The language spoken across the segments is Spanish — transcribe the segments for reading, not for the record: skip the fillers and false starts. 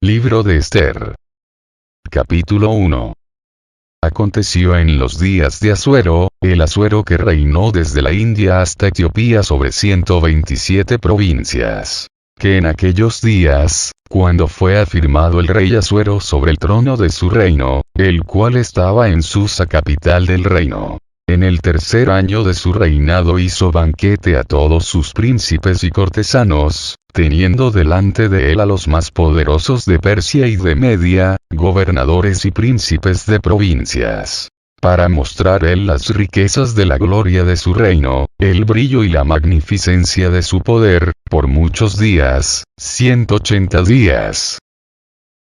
Libro de Esther. Capítulo 1. Aconteció en los días de Asuero, el Asuero que reinó desde la India hasta Etiopía sobre 127 provincias, que en aquellos días, cuando fue afirmado el rey Asuero sobre el trono de su reino, el cual estaba en Susa, capital del reino, en el tercer año de su reinado hizo banquete a todos sus príncipes y cortesanos, teniendo delante de él a los más poderosos de Persia y de Media, gobernadores y príncipes de provincias, para mostrar él las riquezas de la gloria de su reino, el brillo y la magnificencia de su poder, por muchos días, 180 días.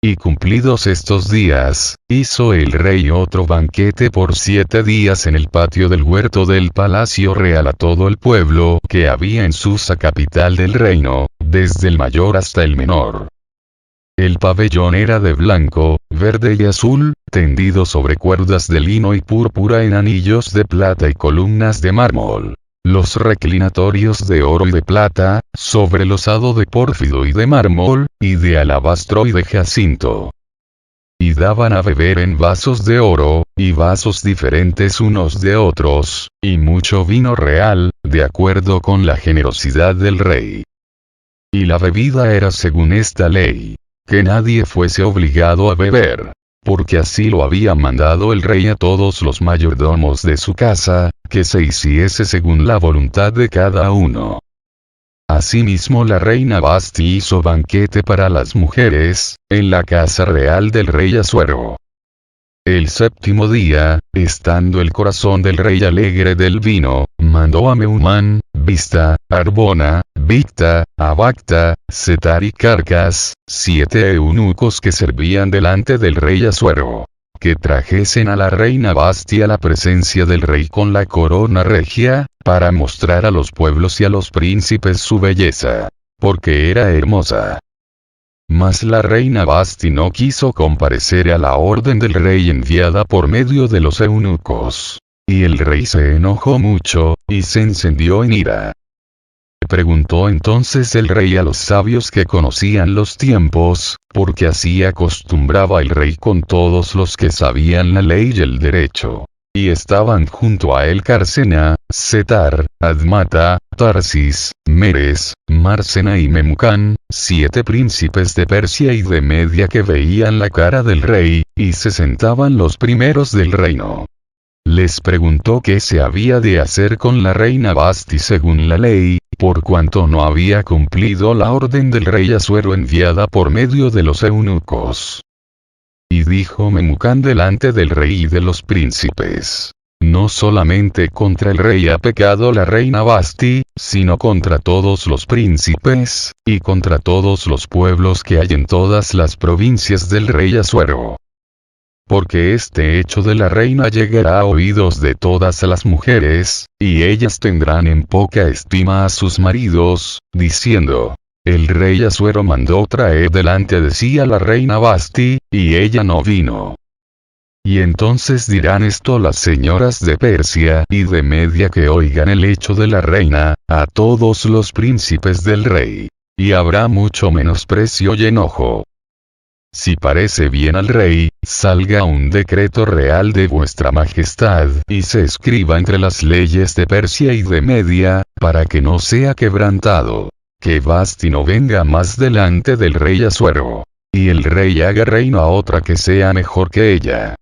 Y cumplidos estos días, hizo el rey otro banquete por 7 días en el patio del huerto del palacio real a todo el pueblo que había en Susa, capital del reino, desde el mayor hasta el menor. El pabellón era de blanco, verde y azul, tendido sobre cuerdas de lino y púrpura en anillos de plata y columnas de mármol. Los reclinatorios de oro y de plata, sobre losado de pórfido y de mármol, y de alabastro y de jacinto. Y daban a beber en vasos de oro, y vasos diferentes unos de otros, y mucho vino real, de acuerdo con la generosidad del rey. Y la bebida era según esta ley, que nadie fuese obligado a beber, porque así lo había mandado el rey a todos los mayordomos de su casa, que se hiciese según la voluntad de cada uno. Asimismo la reina Vasti hizo banquete para las mujeres, en la casa real del rey Asuero. El séptimo día, estando el corazón del rey alegre del vino, mandó a Meumán, Bizta, Arbona, Bigta, Abacta, Setar y Carcas, 7 eunucos que servían delante del rey Asuero, que trajesen a la reina Vasti a la presencia del rey con la corona regia, para mostrar a los pueblos y a los príncipes su belleza, porque era hermosa. Mas la reina Vasti no quiso comparecer a la orden del rey enviada por medio de los eunucos. Y el rey se enojó mucho, y se encendió en ira. Preguntó entonces el rey a los sabios que conocían los tiempos, porque así acostumbraba el rey con todos los que sabían la ley y el derecho. Y estaban junto a él Carcena, Setar, Admata, Tarsis, Meres, Marsena y Memucán, 7 príncipes de Persia y de Media que veían la cara del rey, y se sentaban los primeros del reino. Les preguntó qué se había de hacer con la reina Vasti según la ley, por cuanto no había cumplido la orden del rey Asuero enviada por medio de los eunucos. Y dijo Memucán delante del rey y de los príncipes: no solamente contra el rey ha pecado la reina Vasti, sino contra todos los príncipes, y contra todos los pueblos que hay en todas las provincias del rey Asuero. Porque este hecho de la reina llegará a oídos de todas las mujeres, y ellas tendrán en poca estima a sus maridos, diciendo: el rey Asuero mandó traer delante de sí a la reina Vasti, y ella no vino. Y entonces dirán esto las señoras de Persia y de Media que oigan el hecho de la reina, a todos los príncipes del rey. Y habrá mucho menosprecio y enojo. Si parece bien al rey, salga un decreto real de vuestra majestad y se escriba entre las leyes de Persia y de Media, para que no sea quebrantado, que Vasti no venga más delante del rey Asuero, y el rey haga reino a otra que sea mejor que ella.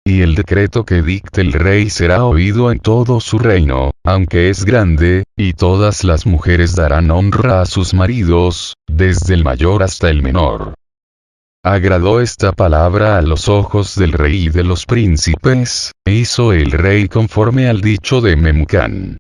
Y el decreto que dicte el rey será oído en todo su reino, aunque es grande, y todas las mujeres darán honra a sus maridos, desde el mayor hasta el menor. Agradó esta palabra a los ojos del rey y de los príncipes, e hizo el rey conforme al dicho de Memucán.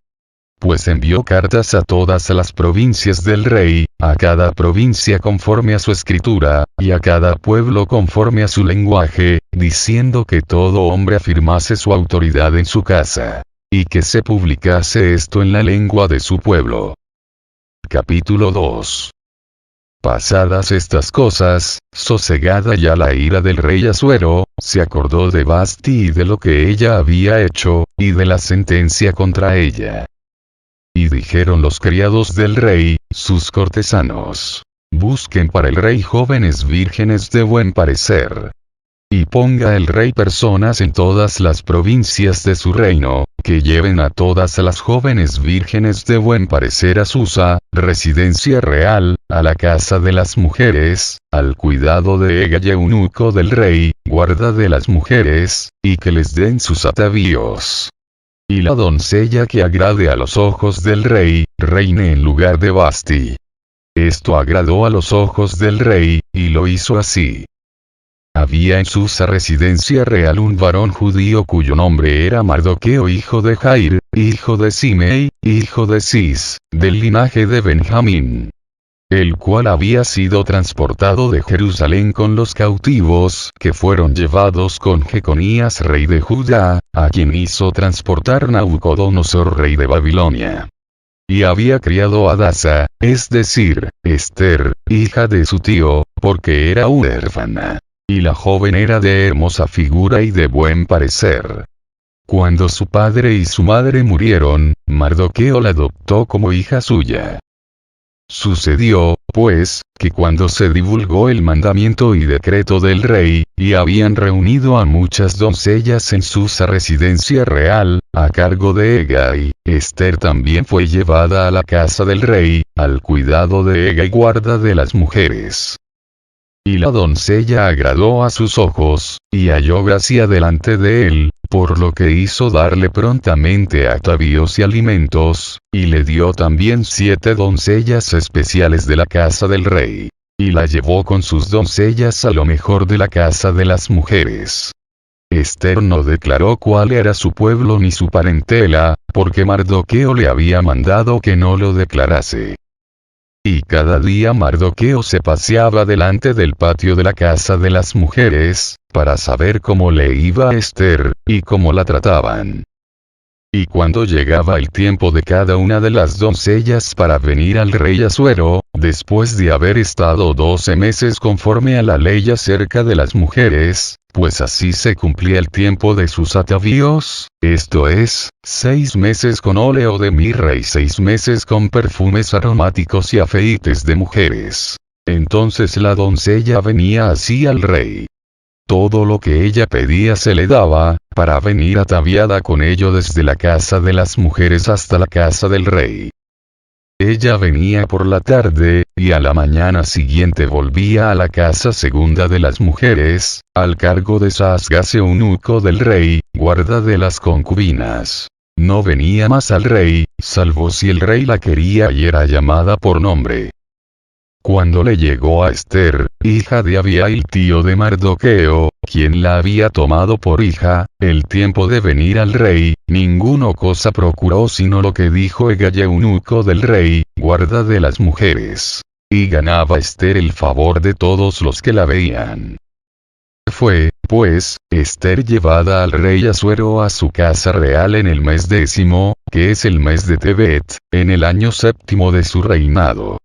Pues envió cartas a todas las provincias del rey, a cada provincia conforme a su escritura, y a cada pueblo conforme a su lenguaje, diciendo que todo hombre afirmase su autoridad en su casa, y que se publicase esto en la lengua de su pueblo. Capítulo 2. Pasadas estas cosas, sosegada ya la ira del rey Asuero, se acordó de Vasti y de lo que ella había hecho, y de la sentencia contra ella. Y dijeron los criados del rey, sus cortesanos: Busquen para el rey jóvenes vírgenes de buen parecer. Y ponga el rey personas en todas las provincias de su reino, que lleven a todas las jóvenes vírgenes de buen parecer a Susa, residencia real, a la casa de las mujeres, al cuidado de Hegai eunuco del rey, guarda de las mujeres, y que les den sus atavíos. Y la doncella que agrade a los ojos del rey, reine en lugar de Vasti. Esto agradó a los ojos del rey, y lo hizo así. Había en Susa residencia real un varón judío cuyo nombre era Mardoqueo hijo de Jair, hijo de Simei, hijo de Cis, del linaje de Benjamín. El cual había sido transportado de Jerusalén con los cautivos que fueron llevados con Jeconías rey de Judá, a quien hizo transportar Nabucodonosor rey de Babilonia. Y había criado a Hadasa, es decir, Esther, hija de su tío, porque era huérfana. Y la joven era de hermosa figura y de buen parecer. Cuando su padre y su madre murieron, Mardoqueo la adoptó como hija suya. Sucedió, pues, que cuando se divulgó el mandamiento y decreto del rey, y habían reunido a muchas doncellas en Susa residencia real, a cargo de Hegai, Esther también fue llevada a la casa del rey, al cuidado de Hegai guarda de las mujeres. Y la doncella agradó a sus ojos, y halló gracia delante de él, por lo que hizo darle prontamente atavíos y alimentos, y le dio también 7 doncellas especiales de la casa del rey. Y la llevó con sus doncellas a lo mejor de la casa de las mujeres. Esther no declaró cuál era su pueblo ni su parentela, porque Mardoqueo le había mandado que no lo declarase. Y cada día Mardoqueo se paseaba delante del patio de la casa de las mujeres, para saber cómo le iba a Esther, y cómo la trataban. Y cuando llegaba el tiempo de cada una de las doncellas para venir al rey Asuero, después de haber estado 12 meses conforme a la ley acerca de las mujeres, pues así se cumplía el tiempo de sus atavíos, esto es, 6 meses con óleo de mirra y 6 meses con perfumes aromáticos y afeites de mujeres. Entonces la doncella venía así al rey. Todo lo que ella pedía se le daba, para venir ataviada con ello desde la casa de las mujeres hasta la casa del rey. Ella venía por la tarde, y a la mañana siguiente volvía a la casa segunda de las mujeres, al cargo de Saasgaz eunuco del rey, guarda de las concubinas. No venía más al rey, salvo si el rey la quería y era llamada por nombre. Cuando le llegó a Esther, hija de Abihail tío de Mardoqueo, quien la había tomado por hija, el tiempo de venir al rey, ninguno cosa procuró sino lo que dijo Hegai eunuco del rey, guarda de las mujeres. Y ganaba Esther el favor de todos los que la veían. Fue, pues, Esther llevada al rey Asuero a su casa real en el mes 10, que es el mes de Tebet, en el año 7 de su reinado.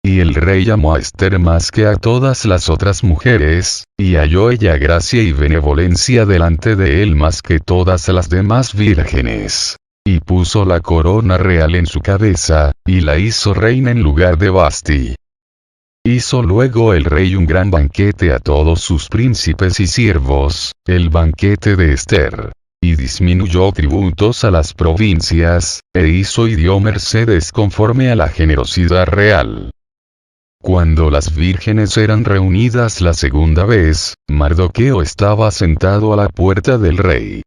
Y el rey amó a Esther más que a todas las otras mujeres, y halló ella gracia y benevolencia delante de él más que todas las demás vírgenes. Y puso la corona real en su cabeza, y la hizo reina en lugar de Vasti. Hizo luego el rey un gran banquete a todos sus príncipes y siervos, el banquete de Esther. Y disminuyó tributos a las provincias, e hizo y dio mercedes conforme a la generosidad real. Cuando las vírgenes eran reunidas la segunda vez, Mardoqueo estaba sentado a la puerta del rey.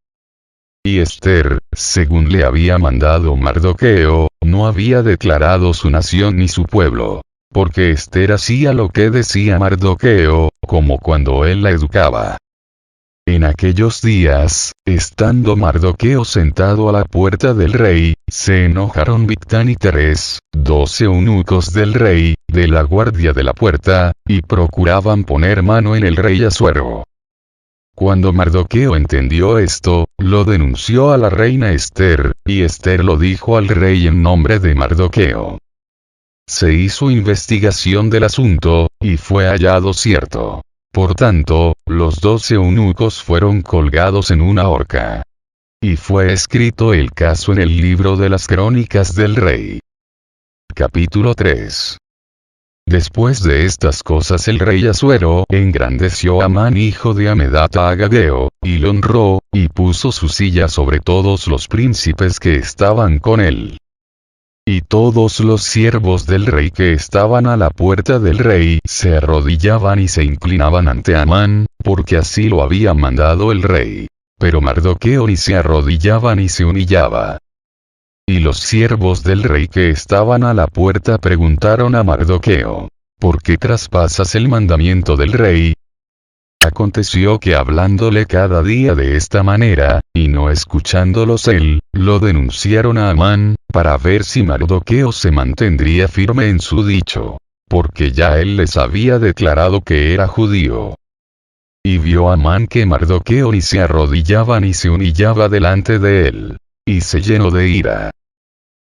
Y Esther, según le había mandado Mardoqueo, no había declarado su nación ni su pueblo. Porque Esther hacía lo que decía Mardoqueo, como cuando él la educaba. En aquellos días, estando Mardoqueo sentado a la puerta del rey, se enojaron Bigtán y Teres, 12 eunucos del rey, de la guardia de la puerta, y procuraban poner mano en el rey Asuero. Cuando Mardoqueo entendió esto, lo denunció a la reina Esther, y Esther lo dijo al rey en nombre de Mardoqueo. Se hizo investigación del asunto, y fue hallado cierto. Por tanto, los 12 eunucos fueron colgados en una horca. Y fue escrito el caso en el libro de las crónicas del rey. Capítulo 3. Después de estas cosas el rey Asuero engrandeció a Amán hijo de Hamedata Agageo, y lo honró, y puso su silla sobre todos los príncipes que estaban con él. Y todos los siervos del rey que estaban a la puerta del rey se arrodillaban y se inclinaban ante Amán, porque así lo había mandado el rey. Pero Mardoqueo ni se arrodillaba ni se humillaba. Y los siervos del rey que estaban a la puerta preguntaron a Mardoqueo: ¿por qué traspasas el mandamiento del rey? Aconteció que hablándole cada día de esta manera, y no escuchándolos él, lo denunciaron a Amán, para ver si Mardoqueo se mantendría firme en su dicho. Porque ya él les había declarado que era judío. Y vio Amán que Mardoqueo ni se arrodillaba ni se humillaba delante de él. Y se llenó de ira.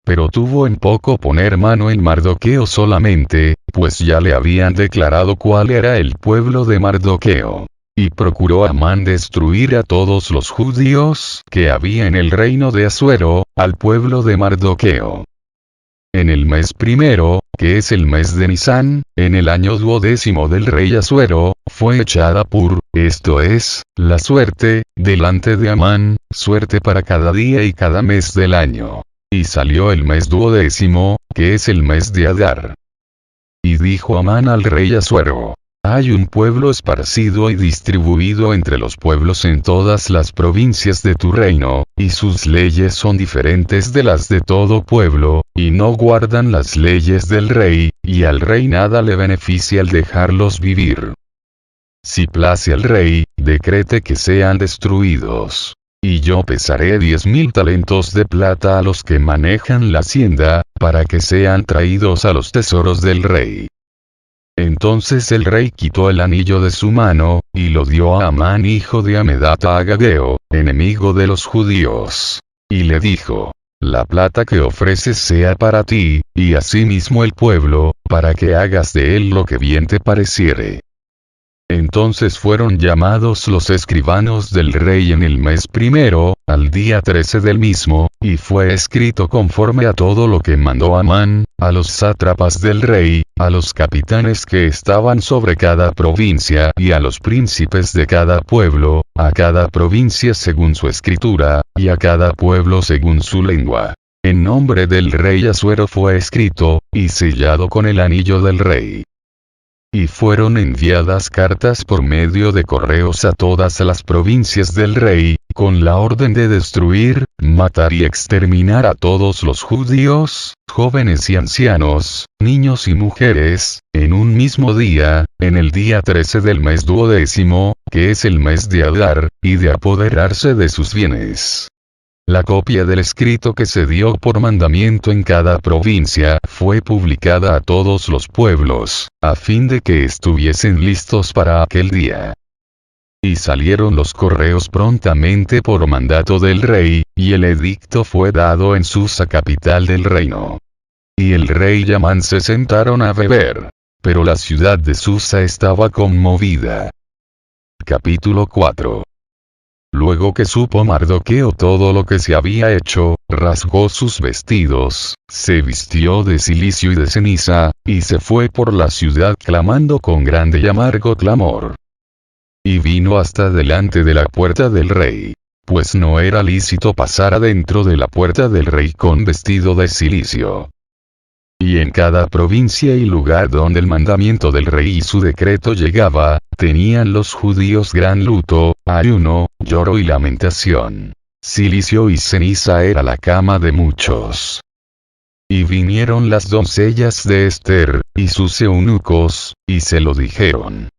Pero tuvo en poco poner mano en Mardoqueo solamente, pues ya le habían declarado cuál era el pueblo de Mardoqueo. Y procuró Amán destruir a todos los judíos que había en el reino de Asuero, al pueblo de Mardoqueo. En el mes primero, que es el mes de Nisán, en el año 12º del rey Asuero, fue echada esto es, la suerte, delante de Amán, suerte para cada día y cada mes del año. Y salió el mes 12º, que es el mes de Adar. Y dijo Amán al rey Asuero: hay un pueblo esparcido y distribuido entre los pueblos en todas las provincias de tu reino, y sus leyes son diferentes de las de todo pueblo, y no guardan las leyes del rey, y al rey nada le beneficia el dejarlos vivir. Si place al rey, decrete que sean destruidos. Y yo pesaré 10.000 talentos de plata a los que manejan la hacienda, para que sean traídos a los tesoros del rey. Entonces el rey quitó el anillo de su mano, y lo dio a Amán hijo de Hamedata Agageo, enemigo de los judíos. Y le dijo: la plata que ofreces sea para ti, y asimismo el pueblo, para que hagas de él lo que bien te pareciere. Entonces fueron llamados los escribanos del rey en el mes primero, al día 13 del mismo, y fue escrito conforme a todo lo que mandó Amán, a los sátrapas del rey, a los capitanes que estaban sobre cada provincia y a los príncipes de cada pueblo, a cada provincia según su escritura, y a cada pueblo según su lengua. En nombre del rey Asuero fue escrito, y sellado con el anillo del rey. Y fueron enviadas cartas por medio de correos a todas las provincias del rey, con la orden de destruir, matar y exterminar a todos los judíos, jóvenes y ancianos, niños y mujeres, en un mismo día, en el día 13 del mes 12º, que es el mes de Adar, y de apoderarse de sus bienes. La copia del escrito que se dio por mandamiento en cada provincia fue publicada a todos los pueblos, a fin de que estuviesen listos para aquel día. Y salieron los correos prontamente por mandato del rey, y el edicto fue dado en Susa capital del reino. Y el rey y Amán se sentaron a beber. Pero la ciudad de Susa estaba conmovida. Capítulo 4. Luego que supo Mardoqueo todo lo que se había hecho, rasgó sus vestidos, se vistió de cilicio y de ceniza, y se fue por la ciudad clamando con grande y amargo clamor. Y vino hasta delante de la puerta del rey, pues no era lícito pasar adentro de la puerta del rey con vestido de cilicio. Y en cada provincia y lugar donde el mandamiento del rey y su decreto llegaba, tenían los judíos gran luto, ayuno, lloro y lamentación. Cilicio y ceniza era la cama de muchos. Y vinieron las doncellas de Ester, y sus eunucos, y se lo dijeron.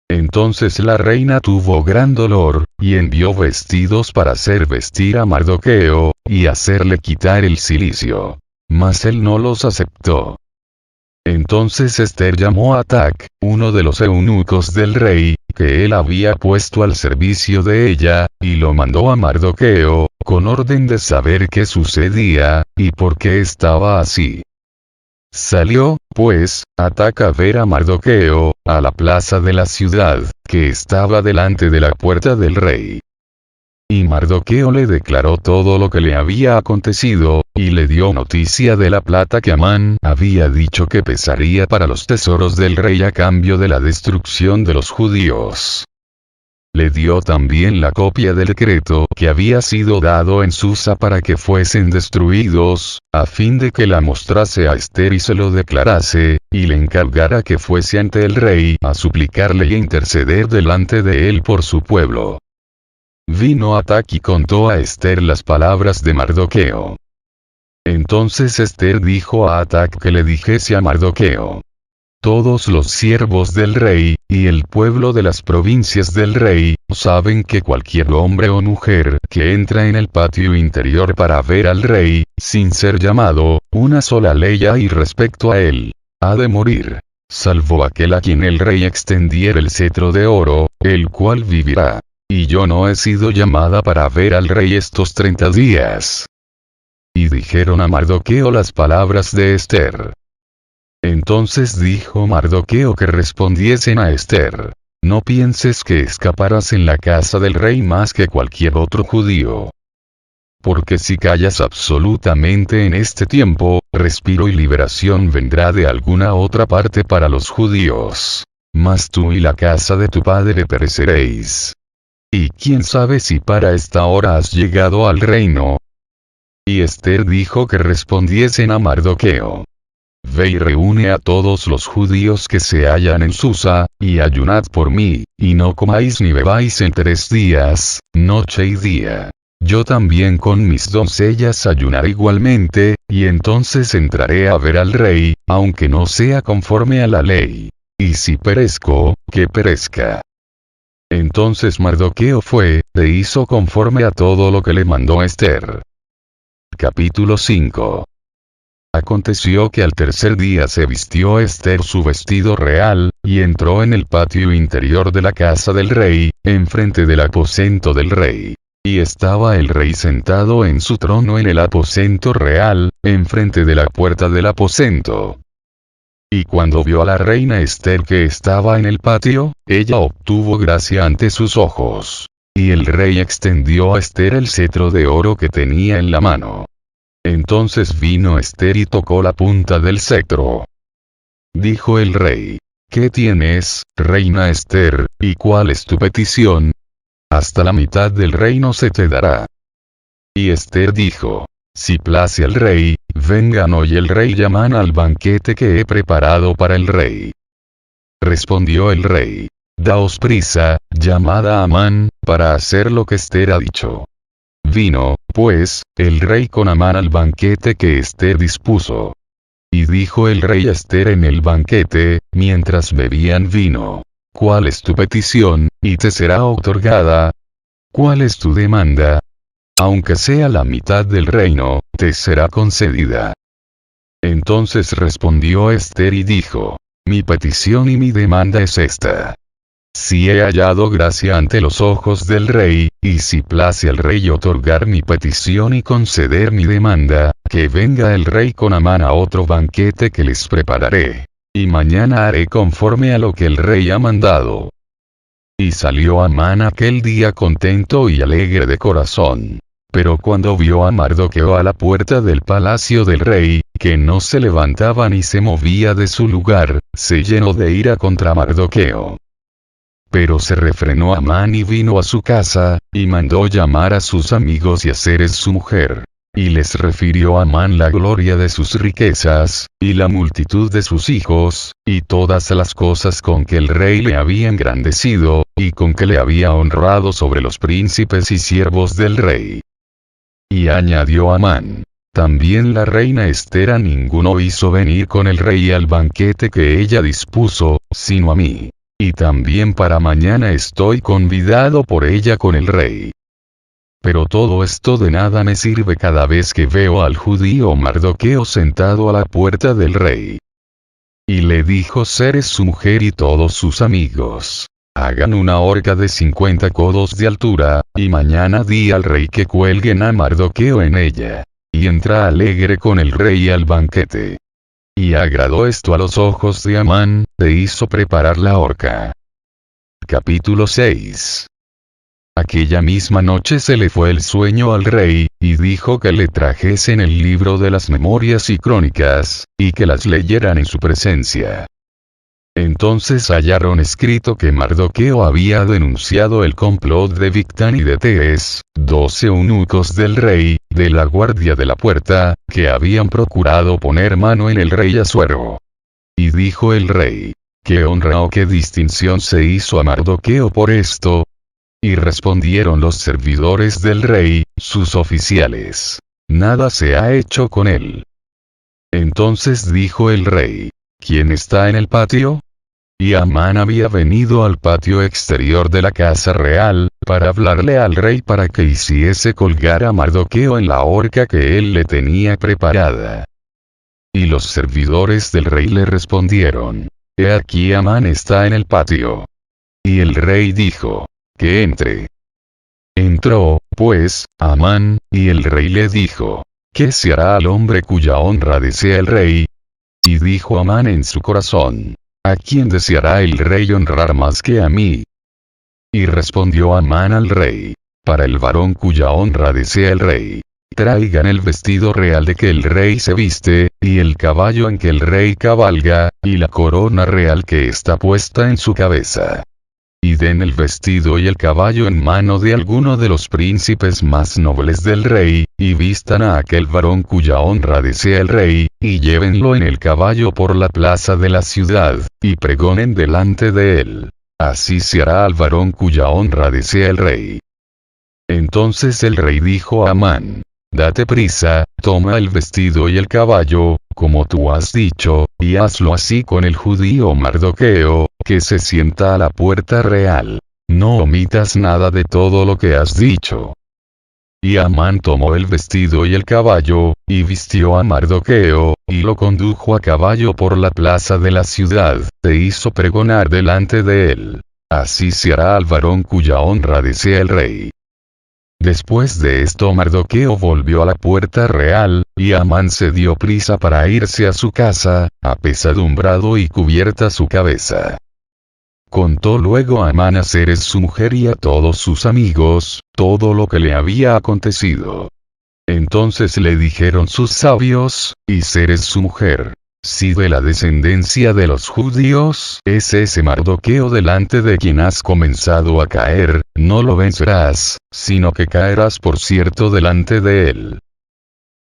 Entonces la reina tuvo gran dolor, y envió vestidos para hacer vestir a Mardoqueo, y hacerle quitar el cilicio. Mas él no los aceptó. Entonces Ester llamó a Atac, uno de los eunucos del rey, que él había puesto al servicio de ella, y lo mandó a Mardoqueo, con orden de saber qué sucedía, y por qué estaba así. Salió, pues, Atac a ver a Mardoqueo, a la plaza de la ciudad, que estaba delante de la puerta del rey. Y Mardoqueo le declaró todo lo que le había acontecido, y le dio noticia de la plata que Amán había dicho que pesaría para los tesoros del rey a cambio de la destrucción de los judíos. Le dio también la copia del decreto que había sido dado en Susa para que fuesen destruidos, a fin de que la mostrase a Ester y se lo declarase, y le encargara que fuese ante el rey a suplicarle y interceder delante de él por su pueblo. Vino Atac y contó a Ester las palabras de Mardoqueo. Entonces Ester dijo a Atac que le dijese a Mardoqueo: todos los siervos del rey, y el pueblo de las provincias del rey, saben que cualquier hombre o mujer que entra en el patio interior para ver al rey, sin ser llamado, una sola ley hay respecto a él: ha de morir, salvo aquel a quien el rey extendiera el cetro de oro, el cual vivirá. Y yo no he sido llamada para ver al rey estos 30 días. Y dijeron a Mardoqueo las palabras de Ester. Entonces dijo Mardoqueo que respondiesen a Ester: no pienses que escaparás en la casa del rey más que cualquier otro judío. Porque si callas absolutamente en este tiempo, respiro y liberación vendrá de alguna otra parte para los judíos. Mas tú y la casa de tu padre pereceréis. Y quién sabe si para esta hora has llegado al reino. Y Ester dijo que respondiesen a Mardoqueo: ve y reúne a todos los judíos que se hallan en Susa, y ayunad por mí, y no comáis ni bebáis en 3 días, noche y día. Yo también con mis doncellas ayunaré igualmente, y entonces entraré a ver al rey, aunque no sea conforme a la ley. Y si perezco, que perezca. Entonces Mardoqueo fue, e hizo conforme a todo lo que le mandó Ester. Capítulo 5. Aconteció que al tercer día se vistió Ester su vestido real, y entró en el patio interior de la casa del rey, enfrente del aposento del rey. Y estaba el rey sentado en su trono en el aposento real, enfrente de la puerta del aposento. Y cuando vio a la reina Ester que estaba en el patio, ella obtuvo gracia ante sus ojos. Y el rey extendió a Ester el cetro de oro que tenía en la mano. Entonces vino Ester y tocó la punta del cetro. Dijo el rey: ¿qué tienes, reina Ester, y cuál es tu petición? Hasta la mitad del reino se te dará. Y Ester dijo: si place al rey, vengan hoy el rey y Amán al banquete que he preparado para el rey. Respondió el rey: daos prisa, llamad a Amán, para hacer lo que Ester ha dicho. Vino, pues, el rey con Amán al banquete que Ester dispuso. Y dijo el rey a Ester en el banquete, mientras bebían vino: ¿cuál es tu petición, y te será otorgada? ¿Cuál es tu demanda? Aunque sea la mitad del reino, te será concedida. Entonces respondió Ester y dijo: mi petición y mi demanda es esta. Si he hallado gracia ante los ojos del rey, y si place al rey otorgar mi petición y conceder mi demanda, que venga el rey con Amán a otro banquete que les prepararé. Y mañana haré conforme a lo que el rey ha mandado. Y salió Amán aquel día contento y alegre de corazón. Pero cuando vio a Mardoqueo a la puerta del palacio del rey, que no se levantaba ni se movía de su lugar, se llenó de ira contra Mardoqueo. Pero se refrenó Amán y vino a su casa, y mandó llamar a sus amigos y a Zeres su mujer. Y les refirió a Amán la gloria de sus riquezas, y la multitud de sus hijos, y todas las cosas con que el rey le había engrandecido, y con que le había honrado sobre los príncipes y siervos del rey. Y añadió Amán: también la reina Ester a ninguno hizo venir con el rey al banquete que ella dispuso, sino a mí. Y también para mañana estoy convidado por ella con el rey. Pero todo esto de nada me sirve cada vez que veo al judío Mardoqueo sentado a la puerta del rey. Y le dijo Zeres su mujer y todos sus amigos: hagan una horca de 50 codos de altura, y mañana di al rey que cuelguen a Mardoqueo en ella. Y entra alegre con el rey al banquete. Y agradó esto a los ojos de Amán, e hizo preparar la horca. Capítulo 6. Aquella misma noche se le fue el sueño al rey, y dijo que le trajesen el libro de las memorias y crónicas, y que las leyeran en su presencia. Entonces hallaron escrito que Mardoqueo había denunciado el complot de Bigtán y de Tees, 12 eunucos del rey, de la guardia de la puerta, que habían procurado poner mano en el rey Asuero. Y dijo el rey: ¿qué honra o qué distinción se hizo a Mardoqueo por esto? Y respondieron los servidores del rey, sus oficiales: nada se ha hecho con él. Entonces dijo el rey: ¿quién está en el patio? Y Amán había venido al patio exterior de la casa real, para hablarle al rey para que hiciese colgar a Mardoqueo en la horca que él le tenía preparada. Y los servidores del rey le respondieron: he aquí Amán está en el patio. Y el rey dijo: que entre. Entró, pues, Amán, y el rey le dijo: ¿qué se hará al hombre cuya honra desea el rey? Y dijo Amán en su corazón: ¿a quién deseará el rey honrar más que a mí? Y respondió Amán al rey: para el varón cuya honra desea el rey, traigan el vestido real de que el rey se viste, y el caballo en que el rey cabalga, y la corona real que está puesta en su cabeza. Y den el vestido y el caballo en mano de alguno de los príncipes más nobles del rey, y vistan a aquel varón cuya honra desea el rey, y llévenlo en el caballo por la plaza de la ciudad, y pregonen delante de él: así se hará al varón cuya honra desea el rey. Entonces el rey dijo a Amán: date prisa, toma el vestido y el caballo, como tú has dicho, y hazlo así con el judío Mardoqueo, que se sienta a la puerta real. No omitas nada de todo lo que has dicho. Y Amán tomó el vestido y el caballo, y vistió a Mardoqueo, y lo condujo a caballo por la plaza de la ciudad, e hizo pregonar delante de él: así se hará al varón cuya honra desea el rey. Después de esto Mardoqueo volvió a la puerta real, y Amán se dio prisa para irse a su casa, apesadumbrado y cubierta su cabeza. Contó luego a Amán a Zeres su mujer y a todos sus amigos, todo lo que le había acontecido. Entonces le dijeron sus sabios, y Zeres su mujer: si de la descendencia de los judíos es ese Mardoqueo delante de quien has comenzado a caer, no lo vencerás, sino que caerás por cierto delante de él.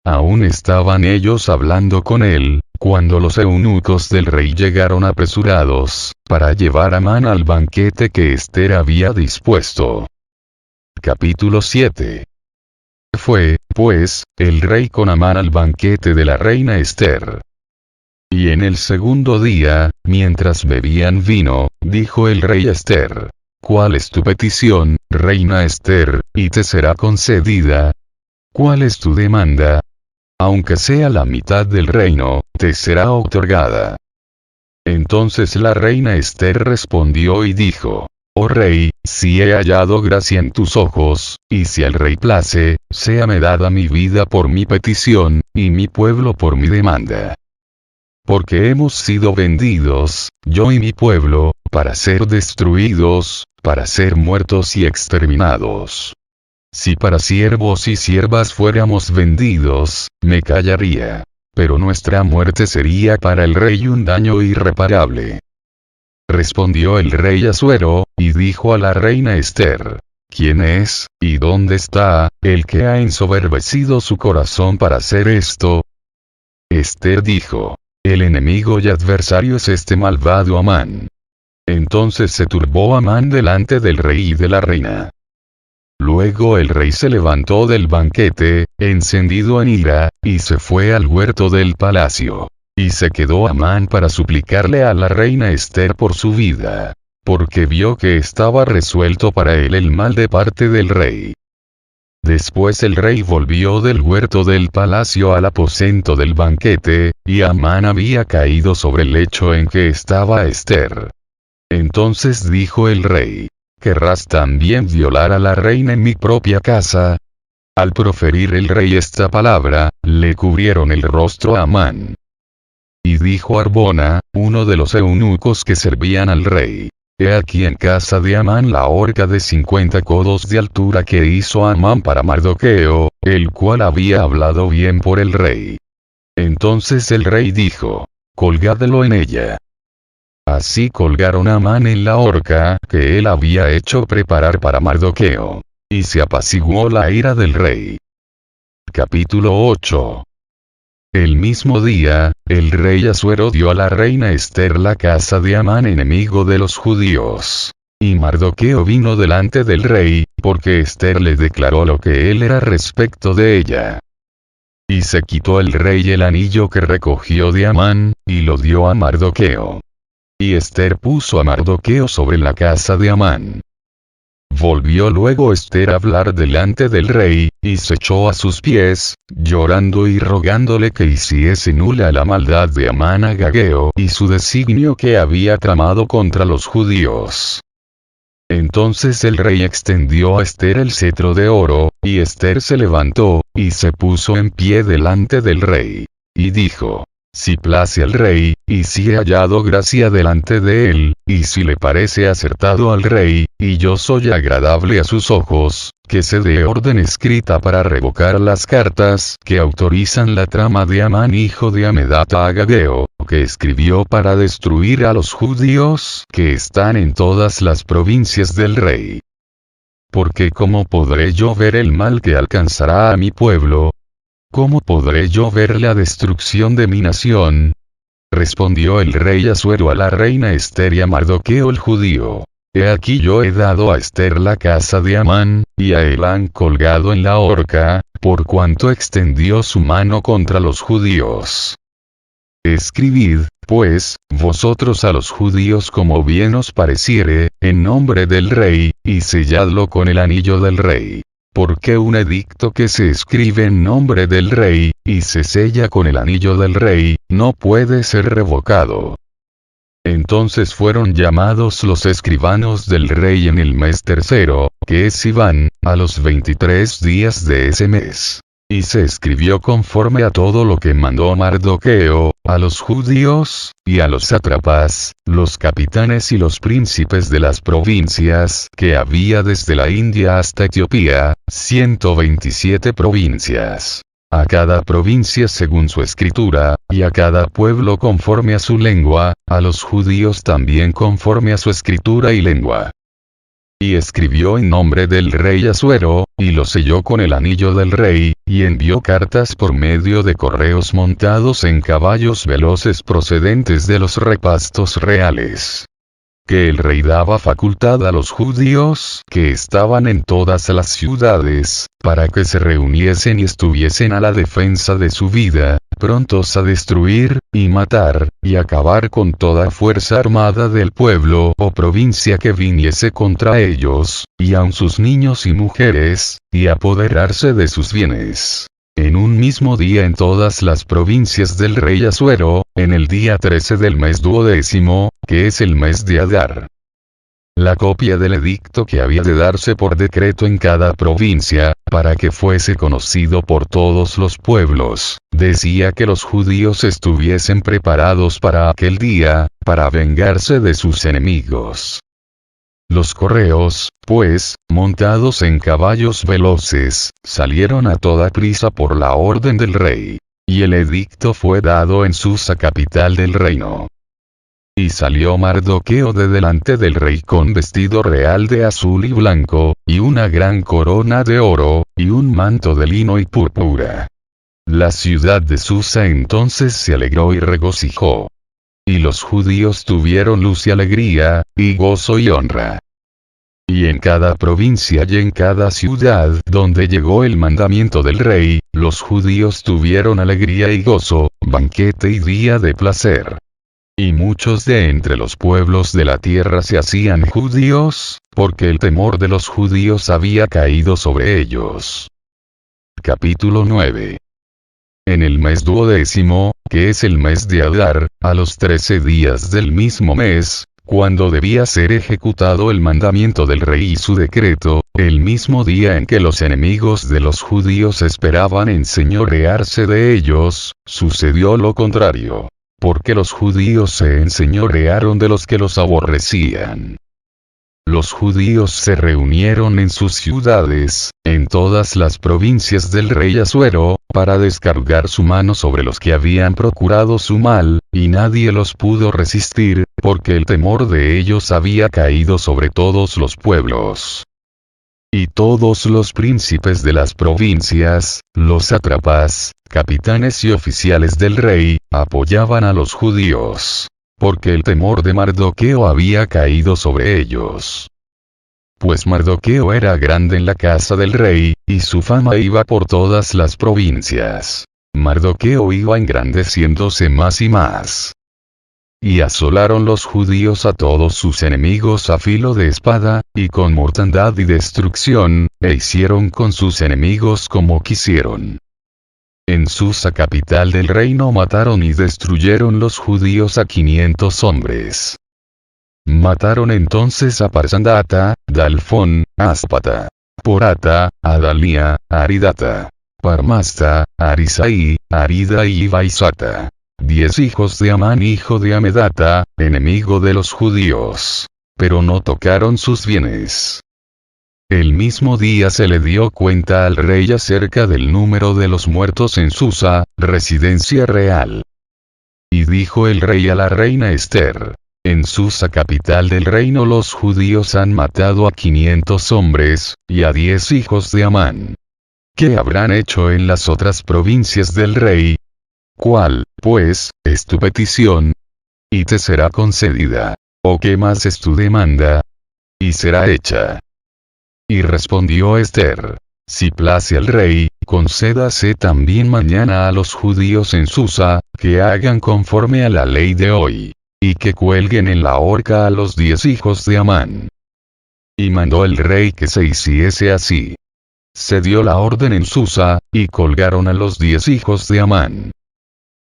Aún estaban ellos hablando con él, cuando los eunucos del rey llegaron apresurados, para llevar a Amán al banquete que Ester había dispuesto. Capítulo 7. Fue, pues, el rey con Amán al banquete de la reina Ester. Y en el segundo día, mientras bebían vino, dijo el rey a Ester: ¿cuál es tu petición, reina Ester, y te será concedida? ¿Cuál es tu demanda? Aunque sea la mitad del reino, te será otorgada. Entonces la reina Ester respondió y dijo: oh rey, si he hallado gracia en tus ojos, y si al rey place, séame dada mi vida por mi petición, y mi pueblo por mi demanda. Porque hemos sido vendidos, yo y mi pueblo, para ser destruidos, para ser muertos y exterminados. Si para siervos y siervas fuéramos vendidos, me callaría. Pero nuestra muerte sería para el rey un daño irreparable. Respondió el rey Asuero, y dijo a la reina Ester: ¿quién es, y dónde está, el que ha ensoberbecido su corazón para hacer esto? Ester dijo: el enemigo y adversario es este malvado Amán. Entonces se turbó Amán delante del rey y de la reina. Luego el rey se levantó del banquete, encendido en ira, y se fue al huerto del palacio. Y se quedó Amán para suplicarle a la reina Ester por su vida, porque vio que estaba resuelto para él el mal de parte del rey. Después el rey volvió del huerto del palacio al aposento del banquete, y Amán había caído sobre el lecho en que estaba Ester. Entonces dijo el rey: ¿querrás también violar a la reina en mi propia casa? Al proferir el rey esta palabra, le cubrieron el rostro a Amán. Y dijo Arbona, uno de los eunucos que servían al rey: he aquí en casa de Amán la horca de 50 codos de altura que hizo Amán para Mardoqueo, el cual había hablado bien por el rey. Entonces el rey dijo, colgadlo en ella. Así colgaron a Amán en la horca que él había hecho preparar para Mardoqueo. Y se apaciguó la ira del rey. Capítulo 8. El mismo día, el rey Asuero dio a la reina Ester la casa de Amán, enemigo de los judíos. Y Mardoqueo vino delante del rey, porque Ester le declaró lo que él era respecto de ella. Y se quitó el rey el anillo que recogió de Amán, y lo dio a Mardoqueo. Y Ester puso a Mardoqueo sobre la casa de Amán. Volvió luego Ester a hablar delante del rey, y se echó a sus pies, llorando y rogándole que hiciese nula la maldad de Amán agageo y su designio que había tramado contra los judíos. Entonces el rey extendió a Ester el cetro de oro, y Ester se levantó, y se puso en pie delante del rey. Y dijo, si place al rey, y si he hallado gracia delante de él, y si le parece acertado al rey, y yo soy agradable a sus ojos, que se dé orden escrita para revocar las cartas que autorizan la trama de Amán hijo de Amedata agageo, que escribió para destruir a los judíos que están en todas las provincias del rey. Porque ¿cómo podré yo ver el mal que alcanzará a mi pueblo? ¿Cómo podré yo ver la destrucción de mi nación? Respondió el rey Asuero a la reina Ester y a Mardoqueo el judío. He aquí yo he dado a Ester la casa de Amán, y a él han colgado en la horca, por cuanto extendió su mano contra los judíos. Escribid, pues, vosotros a los judíos como bien os pareciere, en nombre del rey, y selladlo con el anillo del rey. Porque un edicto que se escribe en nombre del rey, y se sella con el anillo del rey, no puede ser revocado. Entonces fueron llamados los escribanos del rey en el mes tercero, que es Sivan, a los 23 días de ese mes. Y se escribió conforme a todo lo que mandó Mardoqueo, a los judíos, y a los sátrapas, los capitanes y los príncipes de las provincias que había desde la India hasta Etiopía, 127 provincias. A cada provincia según su escritura, y a cada pueblo conforme a su lengua, a los judíos también conforme a su escritura y lengua. Y escribió en nombre del rey Asuero, y lo selló con el anillo del rey, y envió cartas por medio de correos montados en caballos veloces procedentes de los repastos reales. Que el rey daba facultad a los judíos que estaban en todas las ciudades, para que se reuniesen y estuviesen a la defensa de su vida, prontos a destruir, y matar, y acabar con toda fuerza armada del pueblo o provincia que viniese contra ellos, y aun sus niños y mujeres, y apoderarse de sus bienes. En un mismo día en todas las provincias del rey Asuero, en el día 13 del mes 12º, que es el mes de Adar. La copia del edicto que había de darse por decreto en cada provincia, para que fuese conocido por todos los pueblos, decía que los judíos estuviesen preparados para aquel día, para vengarse de sus enemigos. Los correos, pues, montados en caballos veloces, salieron a toda prisa por la orden del rey. Y el edicto fue dado en Susa, capital del reino. Y salió Mardoqueo de delante del rey con vestido real de azul y blanco, y una gran corona de oro, y un manto de lino y púrpura. La ciudad de Susa entonces se alegró y regocijó. Y los judíos tuvieron luz y alegría, y gozo y honra. Y en cada provincia y en cada ciudad donde llegó el mandamiento del rey, los judíos tuvieron alegría y gozo, banquete y día de placer. Y muchos de entre los pueblos de la tierra se hacían judíos, porque el temor de los judíos había caído sobre ellos. Capítulo 9. En el mes 12º, que es el mes de Adar, a los 13 días del mismo mes, cuando debía ser ejecutado el mandamiento del rey y su decreto, el mismo día en que los enemigos de los judíos esperaban enseñorearse de ellos, sucedió lo contrario. Porque los judíos se enseñorearon de los que los aborrecían. los judíos se reunieron en sus ciudades, en todas las provincias del rey Asuero, para descargar su mano sobre los que habían procurado su mal, y nadie los pudo resistir, porque el temor de ellos había caído sobre todos los pueblos. Y todos los príncipes de las provincias, los sátrapas, capitanes y oficiales del rey, apoyaban a los judíos, porque el temor de Mardoqueo había caído sobre ellos. Pues Mardoqueo era grande en la casa del rey, y su fama iba por todas las provincias. Mardoqueo iba engrandeciéndose más y más. Y asolaron los judíos a todos sus enemigos a filo de espada, y con mortandad y destrucción, e hicieron con sus enemigos como quisieron. En Susa, capital del reino, mataron y destruyeron los judíos a 500 hombres. Mataron entonces a Parsandata, Dalfón, Aspata, Porata, Adalía, Aridata, Parmasta, Arisai, Arida y Baisata. 10 hijos de Amán hijo de Amedata, enemigo de los judíos. Pero no tocaron sus bienes. El mismo día se le dio cuenta al rey acerca del número de los muertos en Susa, residencia real. Y dijo el rey a la reina Esther: en Susa, capital del reino, los judíos han matado a 500 hombres, y a 10 hijos de Amán. ¿Qué habrán hecho en las otras provincias del rey? ¿Cuál, pues, es tu petición? Y te será concedida. ¿O qué más es tu demanda? Y será hecha. Y respondió Esther: si place al rey, concédase también mañana a los judíos en Susa, que hagan conforme a la ley de hoy, y que cuelguen en la horca a los 10 hijos de Amán. Y mandó el rey que se hiciese así. Se dio la orden en Susa, y colgaron a los 10 hijos de Amán.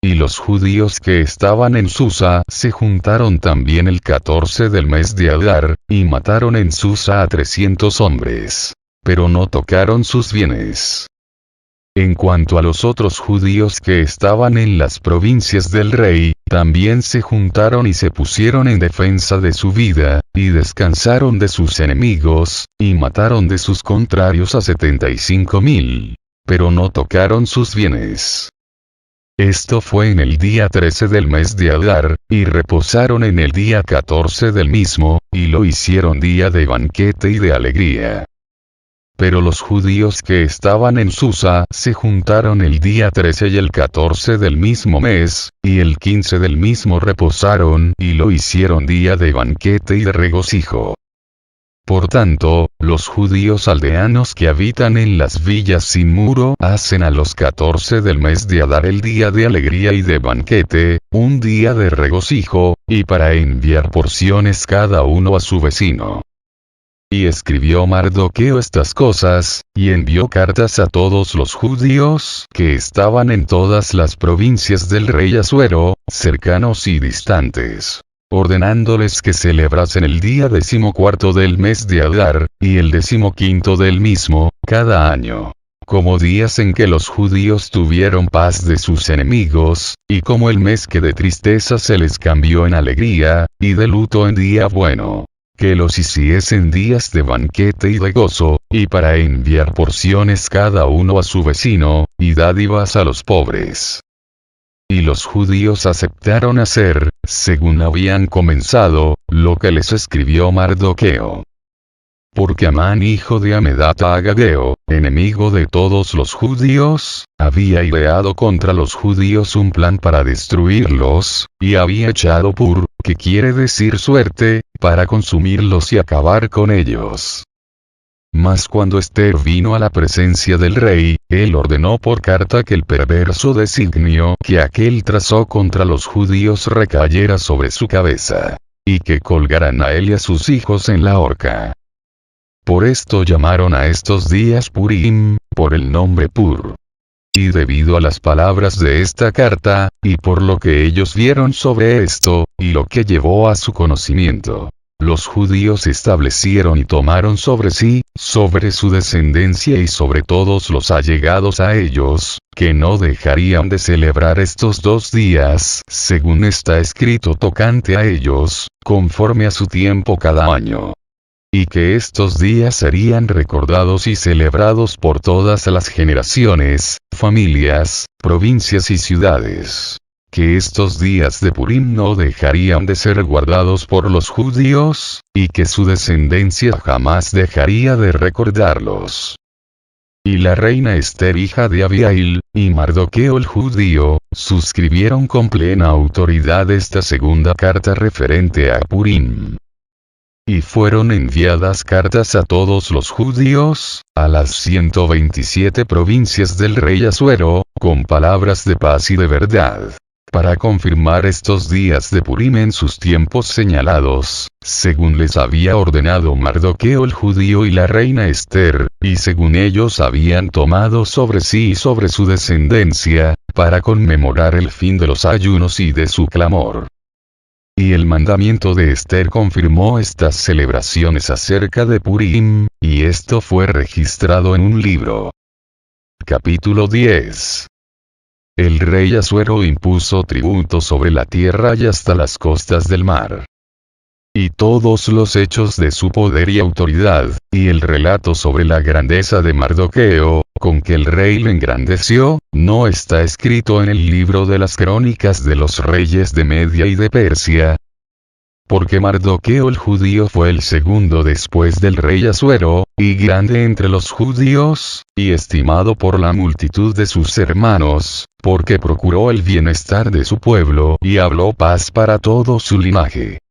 Y los judíos que estaban en Susa se juntaron también el 14 del mes de Adar, y mataron en Susa a 300 hombres. Pero no tocaron sus bienes. En cuanto a los otros judíos que estaban en las provincias del rey, también se juntaron y se pusieron en defensa de su vida, y descansaron de sus enemigos, y mataron de sus contrarios a 75,000. Pero no tocaron sus bienes. Esto fue en el día 13 del mes de Adar, y reposaron en el día 14 del mismo, y lo hicieron día de banquete y de alegría. Pero los judíos que estaban en Susa se juntaron el día 13 y el 14 del mismo mes, y el 15 del mismo reposaron, y lo hicieron día de banquete y de regocijo. Por tanto, los judíos aldeanos que habitan en las villas sin muro hacen a los 14 del mes de Adar el día de alegría y de banquete, un día de regocijo, y para enviar porciones cada uno a su vecino. Y escribió Mardoqueo estas cosas, y envió cartas a todos los judíos que estaban en todas las provincias del rey Asuero, cercanos y distantes, ordenándoles que celebrasen el día 14 del mes de Adar, y el 15 del mismo, cada año, como días en que los judíos tuvieron paz de sus enemigos, y como el mes que de tristeza se les cambió en alegría, y de luto en día bueno, que los hiciesen días de banquete y de gozo, y para enviar porciones cada uno a su vecino, y dádivas a los pobres. Y los judíos aceptaron hacer, según habían comenzado, lo que les escribió Mardoqueo. Porque Amán hijo de Amedata Agageo, enemigo de todos los judíos, había ideado contra los judíos un plan para destruirlos, y había echado pur, que quiere decir suerte, para consumirlos y acabar con ellos. Mas cuando Esther vino a la presencia del rey, él ordenó por carta que el perverso designio que aquél trazó contra los judíos recayera sobre su cabeza, y que colgaran a él y a sus hijos en la horca. Por esto llamaron a estos días Purim, por el nombre Pur. Y debido a las palabras de esta carta, y por lo que ellos vieron sobre esto, y lo que llevó a su conocimiento, los judíos establecieron y tomaron sobre sí, sobre su descendencia y sobre todos los allegados a ellos, que no dejarían de celebrar estos 2 días, según está escrito tocante a ellos, conforme a su tiempo cada año. y que estos días serían recordados y celebrados por todas las generaciones, familias, provincias y ciudades. Que estos días de Purim no dejarían de ser guardados por los judíos, y que su descendencia jamás dejaría de recordarlos. Y la reina Esther, hija de Abihail, y Mardoqueo el judío, suscribieron con plena autoridad esta segunda carta referente a Purim. Y fueron enviadas cartas a todos los judíos, a las 127 provincias del rey Asuero, con palabras de paz y de verdad, para confirmar estos días de Purim en sus tiempos señalados, según les había ordenado Mardoqueo el judío y la reina Esther, y según ellos habían tomado sobre sí y sobre su descendencia, para conmemorar el fin de los ayunos y de su clamor. Y el mandamiento de Esther confirmó estas celebraciones acerca de Purim, y esto fue registrado en un libro. Capítulo 10. El rey Asuero impuso tributo sobre la tierra y hasta las costas del mar. Y todos los hechos de su poder y autoridad, y el relato sobre la grandeza de Mardoqueo, con que el rey le engrandeció, no está escrito en el libro de las crónicas de los reyes de Media y de Persia. Porque Mardoqueo el judío fue el segundo después del rey Asuero, y grande entre los judíos, y estimado por la multitud de sus hermanos, porque procuró el bienestar de su pueblo y habló paz para todo su linaje.